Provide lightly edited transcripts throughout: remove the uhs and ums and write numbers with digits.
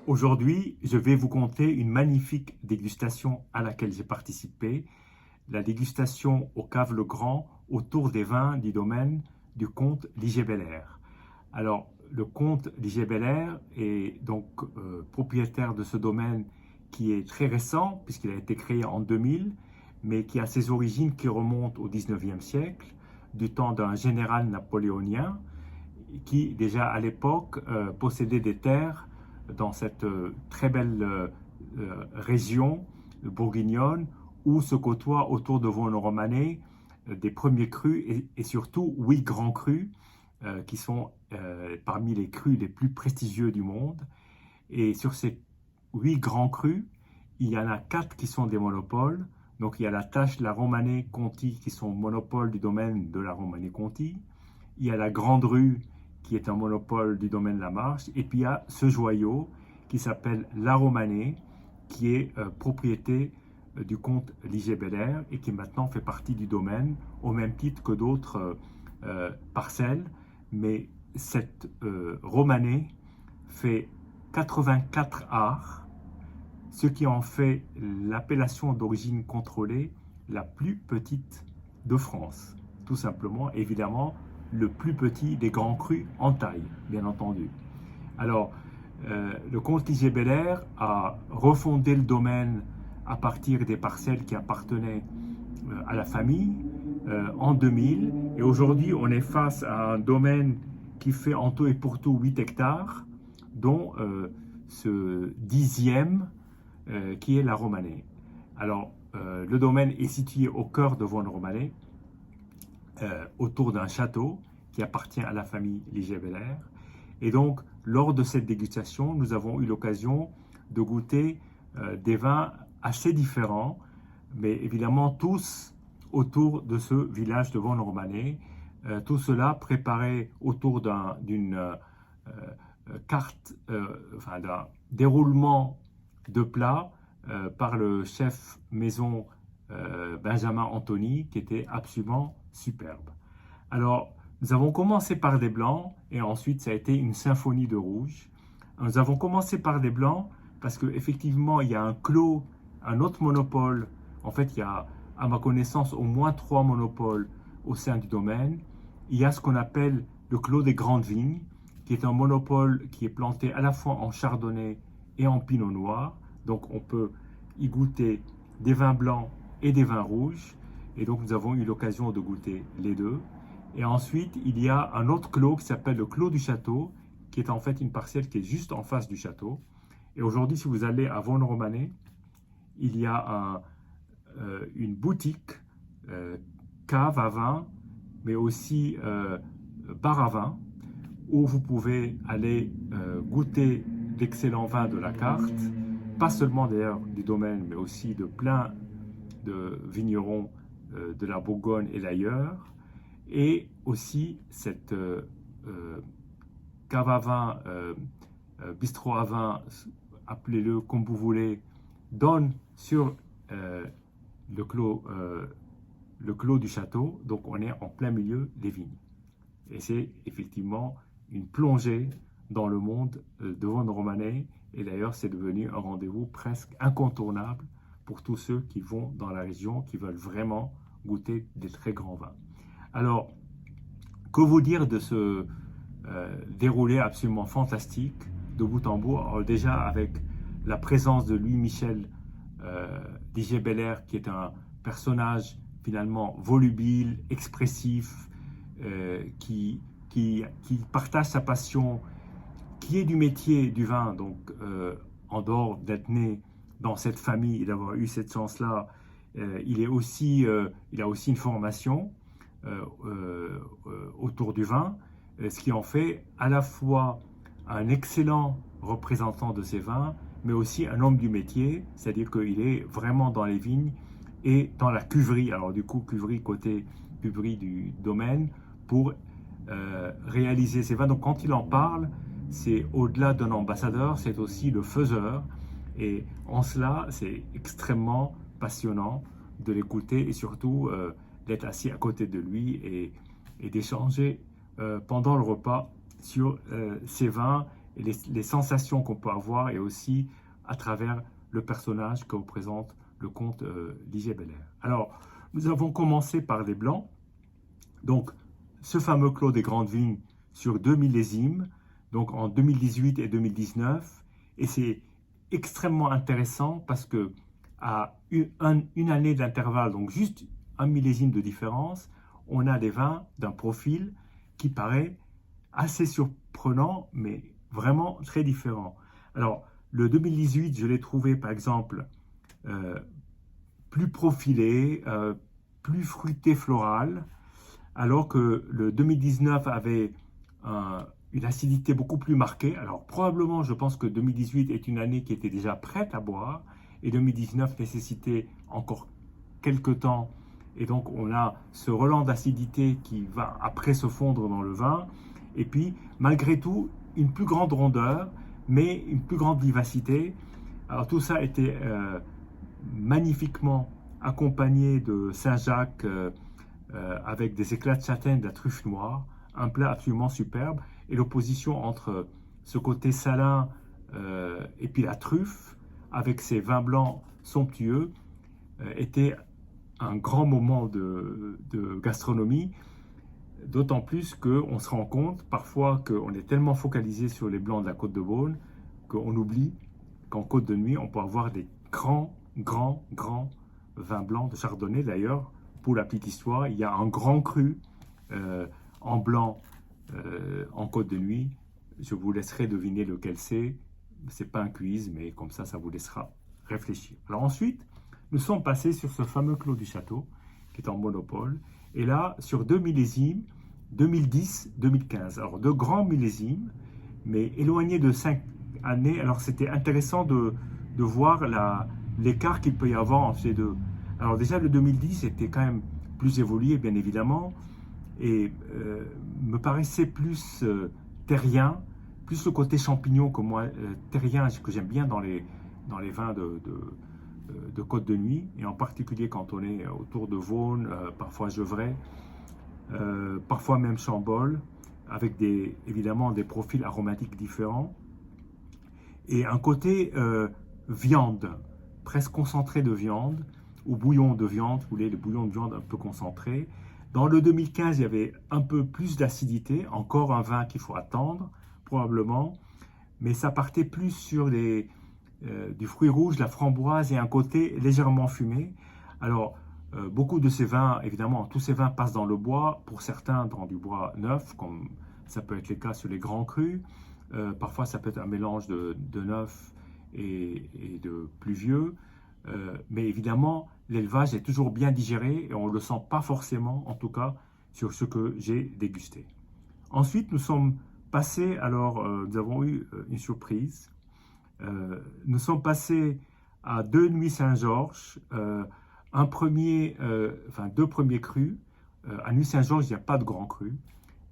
Aujourd'hui, je vais vous conter une magnifique dégustation à laquelle j'ai participé, la dégustation au Cave Le Grand autour des vins du domaine du comte Ligier-Belair. Alors, le comte Ligier-Belair est donc propriétaire de ce domaine qui est très récent, puisqu'il a été créé en 2000, mais qui a ses origines qui remontent au 19e siècle, du temps d'un général napoléonien qui, déjà à l'époque, possédait des terres dans cette très belle région bourguignonne où se côtoient autour de Vosne-Romanée des premiers crus et surtout 8 grands crus qui sont parmi les crus les plus prestigieux du monde. Et sur ces 8 grands crus, il y en a 4 qui sont des monopoles. Donc il y a la Tache, la Romanée, Conti qui sont monopoles du domaine de la Romanée-Conti. Il y a la Grande Rue qui est un monopole du domaine La Marche. Et puis il y a ce joyau qui s'appelle la Romanée, qui est propriété du comte Ligier-Belair et qui maintenant fait partie du domaine au même titre que d'autres parcelles. Mais cette Romanée fait 84 arts, ce qui en fait l'appellation d'origine contrôlée la plus petite de France. Tout simplement, évidemment, le plus petit des grands crus en taille, bien entendu. Alors, le comte Ligier-Belair a refondé le domaine à partir des parcelles qui appartenaient à la famille en 2000. Et aujourd'hui, on est face à un domaine qui fait en tout et pour tout 8 hectares, dont ce 10e qui est la Romanée. Alors, le domaine est situé au cœur de Vosne-Romanée, autour d'un château qui appartient à la famille Ligier-Belair. Et donc, lors de cette dégustation, nous avons eu l'occasion de goûter des vins assez différents, mais évidemment tous autour de ce village de Vosne-Romanée. Tout cela préparé autour d'une carte, enfin d'un déroulement de plats par le chef maison Benjamin Antony, qui était absolument superbe. Alors, nous avons commencé par des blancs et ensuite ça a été une symphonie de rouge. Nous avons commencé par des blancs parce qu'effectivement, il y a un autre monopole. En fait, il y a, à ma connaissance, au moins 3 monopoles au sein du domaine. Il y a ce qu'on appelle le clos des Grandes Vignes, qui est un monopole qui est planté à la fois en chardonnay et en pinot noir. Donc, on peut y goûter des vins blancs et des vins rouges. Et donc, nous avons eu l'occasion de goûter les deux. Et ensuite, il y a un autre clos qui s'appelle le clos du château, qui est en fait une parcelle qui est juste en face du château. Et aujourd'hui, si vous allez à Vosne-Romanée, il y a une boutique cave à vin, mais aussi bar à vin, où vous pouvez aller goûter d'excellents vins de la carte, pas seulement d'ailleurs du domaine, mais aussi de plein de vignerons de la Bourgogne et d'ailleurs. Et aussi cette cave à vin, bistrot à vin, appelez-le comme vous voulez, donne sur le clos du château. Donc on est en plein milieu des vignes. Et c'est effectivement une plongée dans le monde de Vosne-Romanée. Et d'ailleurs, c'est devenu un rendez-vous presque incontournable pour tous ceux qui vont dans la région, qui veulent vraiment goûter des très grands vins. Alors, que vous dire de ce déroulé absolument fantastique de bout en bout? Alors déjà, avec la présence de Louis-Michel Ligier-Belair, qui est un personnage finalement volubile, expressif, qui partage sa passion, qui est du métier du vin, donc en dehors d'être né dans cette famille et d'avoir eu cette chance-là, il a aussi une formation autour du vin, ce qui en fait à la fois un excellent représentant de ces vins, mais aussi un homme du métier, c'est-à-dire qu'il est vraiment dans les vignes et dans la cuverie. Alors du coup, cuverie côté cuverie du domaine pour réaliser ces vins. Donc quand il en parle, c'est au-delà d'un ambassadeur, c'est aussi le faiseur. Et en cela, c'est extrêmement passionnant de l'écouter et surtout d'être assis à côté de lui et d'échanger pendant le repas sur ces vins et les sensations qu'on peut avoir et aussi à travers le personnage que représente le comte Ligier Belair. Alors, nous avons commencé par les blancs. Donc, ce fameux clos des Grandes Vignes sur 2 millésimes, donc en 2018 et 2019. Et c'est extrêmement intéressant parce que à une année d'intervalle, donc juste un millésime de différence, on a des vins d'un profil qui paraît assez surprenant, mais vraiment très différent. Alors, le 2018, je l'ai trouvé, par exemple, plus profilé, plus fruité floral, alors que le 2019 avait une acidité beaucoup plus marquée. Alors, probablement, je pense que 2018 est une année qui était déjà prête à boire, et 2019 nécessitait encore quelques temps, et donc on a ce relent d'acidité qui va après se fondre dans le vin, et puis malgré tout une plus grande rondeur, mais une plus grande vivacité. Alors tout ça était magnifiquement accompagné de Saint-Jacques avec des éclats de châtaigne, de la truffe noire, un plat absolument superbe, et l'opposition entre ce côté salin et puis la truffe avec ces vins blancs somptueux était un grand moment de gastronomie, d'autant plus qu'on se rend compte parfois qu'on est tellement focalisé sur les blancs de la Côte de Beaune qu'on oublie qu'en Côte de Nuit, on peut avoir des grands vins blancs de Chardonnay. D'ailleurs, pour la petite histoire, il y a un grand cru en blanc en Côte de Nuit. Je vous laisserai deviner lequel c'est. C'est pas un quiz, mais comme ça vous laissera réfléchir. Alors ensuite, nous sommes passés sur ce fameux Clos du Château, qui est en monopole, et là, sur 2 millésimes, 2010-2015. Alors, 2 grands millésimes, mais éloignés de 5 années. Alors, c'était intéressant de voir l'écart qu'il peut y avoir entre ces deux. Alors, déjà, le 2010 était quand même plus évolué, bien évidemment, et me paraissait plus terrien, plus le côté champignon que moi, terrien, que j'aime bien dans les vins de Côte de Nuit, et en particulier quand on est autour de Vaune, parfois Gevrey, parfois même Chambol, avec évidemment des profils aromatiques différents, et un côté viande, presque concentré de viande, ou bouillon de viande, vous voulez, le bouillon de viande un peu concentré. Dans le 2015, il y avait un peu plus d'acidité, encore un vin qu'il faut attendre, probablement, mais ça partait plus sur du fruit rouge, la framboise et un côté légèrement fumé. Alors, beaucoup de ces vins, évidemment, tous ces vins passent dans le bois, pour certains dans du bois neuf, comme ça peut être le cas sur les grands crus. Parfois, ça peut être un mélange de neuf et de plus vieux. Mais évidemment, l'élevage est toujours bien digéré et on ne le sent pas forcément, en tout cas, sur ce que j'ai dégusté. Ensuite, nous sommes passés, alors nous avons eu une surprise. Nous sommes passés à 2 Nuits Saint-Georges, deux premiers crus. À Nuits Saint-Georges, il n'y a pas de grand cru,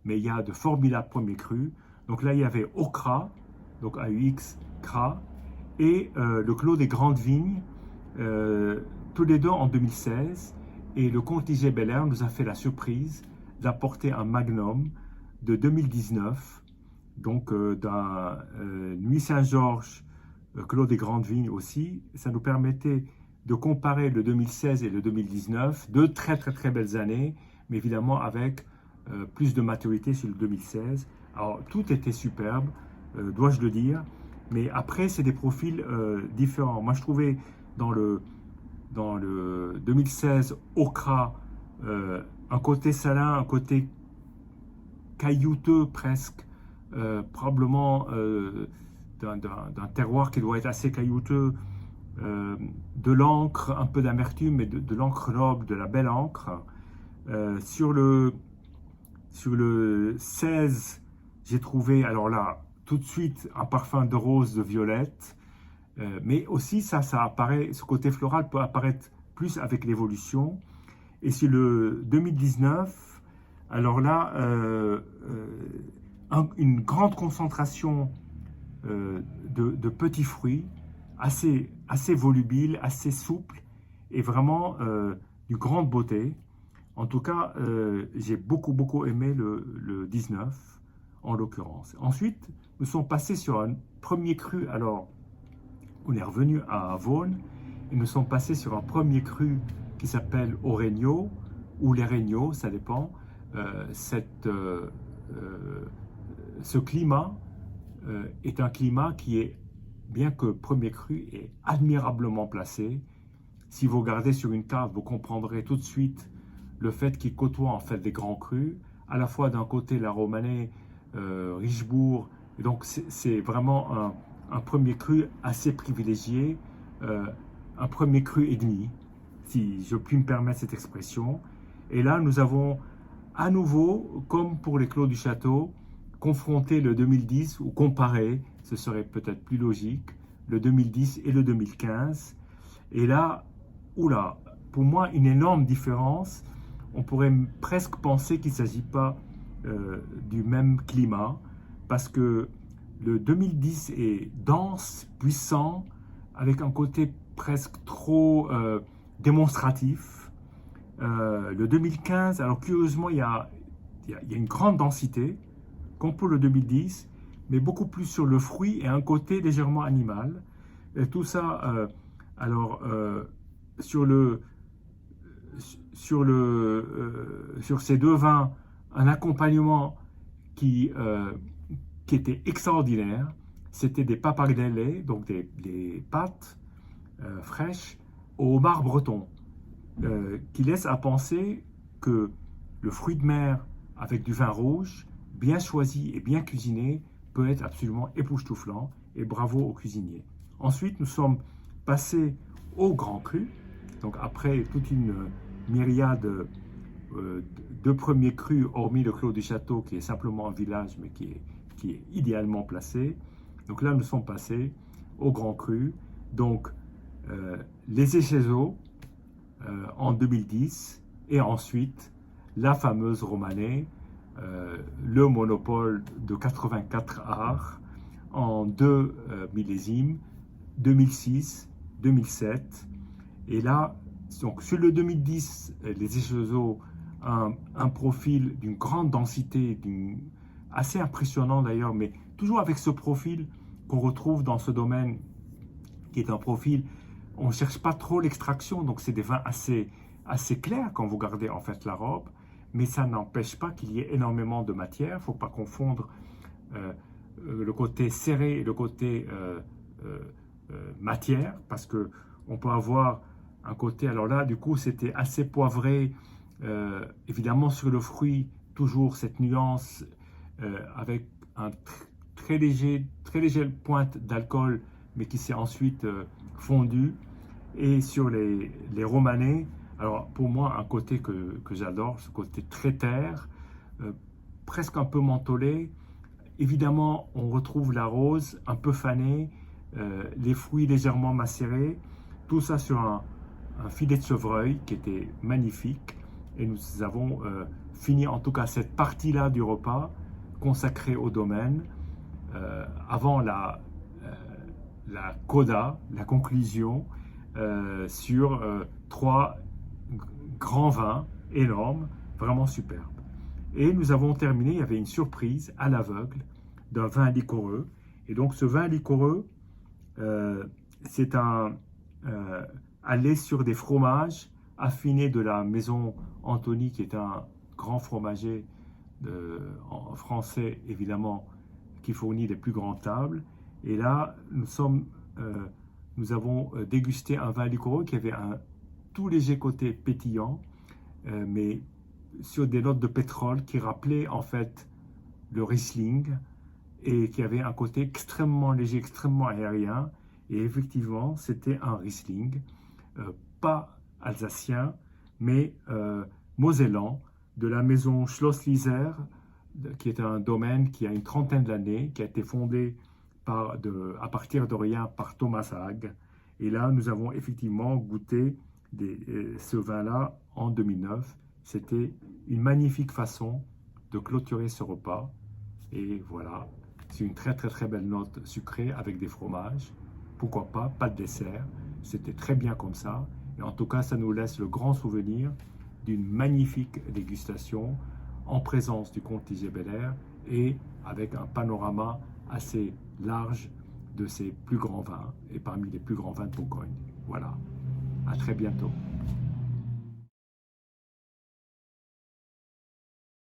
mais il y a de formidables premiers crus. Donc là, il y avait Okra, donc AUX, Cra, et le Clos des Grandes Vignes, tous les deux en 2016. Et le comte Ligier Belair nous a fait la surprise d'apporter un magnum de 2019, donc d'un Nuits Saint-Georges, Clos des Grandes Vignes aussi. Ça nous permettait de comparer le 2016 et le 2019, deux très belles années, mais évidemment avec plus de maturité sur le 2016. Alors tout était superbe, dois-je le dire, mais après c'est des profils différents. Moi je trouvais dans le 2016 Okra un côté salin, un côté caillouteux presque, probablement d'un terroir qui doit être assez caillouteux, de l'encre, un peu d'amertume, mais de l'encre noble, de la belle encre. Sur le 16, j'ai trouvé, alors là, tout de suite, un parfum de rose, de violette, mais aussi ça apparaît, ce côté floral peut apparaître plus avec l'évolution. Et sur le 2019, alors là, une grande concentration de petits fruits, assez volubiles, assez souples, et vraiment d'une grande beauté. En tout cas, j'ai beaucoup aimé le 19. en l'occurrence. Ensuite, nous sommes passés sur un premier cru. Alors, on est revenu à Vaugnes et nous sommes passés sur un premier cru qui s'appelle Aurégno ou les Régnos, ça dépend. Ce climat est un climat qui est, bien que premier cru, est admirablement placé. Si vous regardez sur une carte, vous comprendrez tout de suite le fait qu'il côtoie en fait des grands crus, à la fois d'un côté la Romanée, Richebourg, et donc c'est vraiment un premier cru assez privilégié, un premier cru et demi, si je puis me permettre cette expression. Et là, nous avons à nouveau, comme pour les Clos du Château, confronté le 2010, ou comparé, ce serait peut-être plus logique, le 2010 et le 2015. Et là, oula, pour moi, une énorme différence. On pourrait presque penser qu'il ne s'agit pas du même climat, parce que le 2010 est dense, puissant, avec un côté presque trop démonstratif. Le 2015, alors curieusement, il y a une grande densité, comme pour le 2010, mais beaucoup plus sur le fruit et un côté légèrement animal. Et tout ça, sur ces deux vins, un accompagnement qui était extraordinaire. C'était des pappardelle, donc des pâtes fraîches au homard breton, qui laisse à penser que le fruit de mer avec du vin rouge, bien choisi et bien cuisiné, peut être absolument époustouflant, et bravo aux cuisiniers. Ensuite, nous sommes passés au grand cru, donc après toute une myriade de premiers crus, hormis le Clos du Château, qui est simplement un village, mais qui est idéalement placé. Donc là, nous sommes passés au grand cru, donc les Échezeaux en 2010, et ensuite la fameuse Romanée, le monopole de 84 arts en deux millésimes, 2006, 2007. Et là, donc sur le 2010, les Échezeaux ont un profil d'une grande densité, assez impressionnant d'ailleurs, mais toujours avec ce profil qu'on retrouve dans ce domaine, qui est un profil, on ne cherche pas trop l'extraction, donc c'est des vins assez clairs quand vous regardez en fait la robe, mais ça n'empêche pas qu'il y ait énormément de matière. Il ne faut pas confondre le côté serré et le côté matière, parce qu'on peut avoir un côté, alors là du coup c'était assez poivré, évidemment sur le fruit, toujours cette nuance avec un très léger pointe d'alcool, mais qui s'est ensuite fondu. Et sur les Romanée, alors pour moi un côté que j'adore, ce côté très terre, presque un peu mentholé. Évidemment on retrouve la rose un peu fanée, les fruits légèrement macérés, tout ça sur un filet de chevreuil qui était magnifique. Et nous avons fini en tout cas cette partie-là du repas consacrée au domaine, avant la coda, la conclusion, sur trois grands vins énormes, vraiment superbes. Et nous avons terminé, il y avait une surprise à l'aveugle d'un vin liquoreux. Et donc ce vin liquoreux, c'est allé sur des fromages affinés de la maison Anthony, qui est un grand fromager français évidemment, qui fournit les plus grandes tables. Et là, nous avons dégusté un vin liquoreux qui avait un tout léger côté pétillant, mais sur des notes de pétrole qui rappelaient en fait le Riesling, et qui avait un côté extrêmement léger, extrêmement aérien. Et effectivement, c'était un Riesling, pas alsacien, mais mosellan, de la maison Schloss Liser, qui est un domaine qui a une trentaine d'années, qui a été fondé à partir de rien par Thomas Haag. Et là, nous avons effectivement goûté ce vin-là en 2009. C'était une magnifique façon de clôturer ce repas. Et voilà, c'est une très très très belle note sucrée avec des fromages. Pourquoi pas de dessert. C'était très bien comme ça. Et en tout cas, ça nous laisse le grand souvenir d'une magnifique dégustation en présence du comte Ligier-Belair et avec un panorama assez large de ses plus grands vins et parmi les plus grands vins de Bourgogne. Voilà, à très bientôt.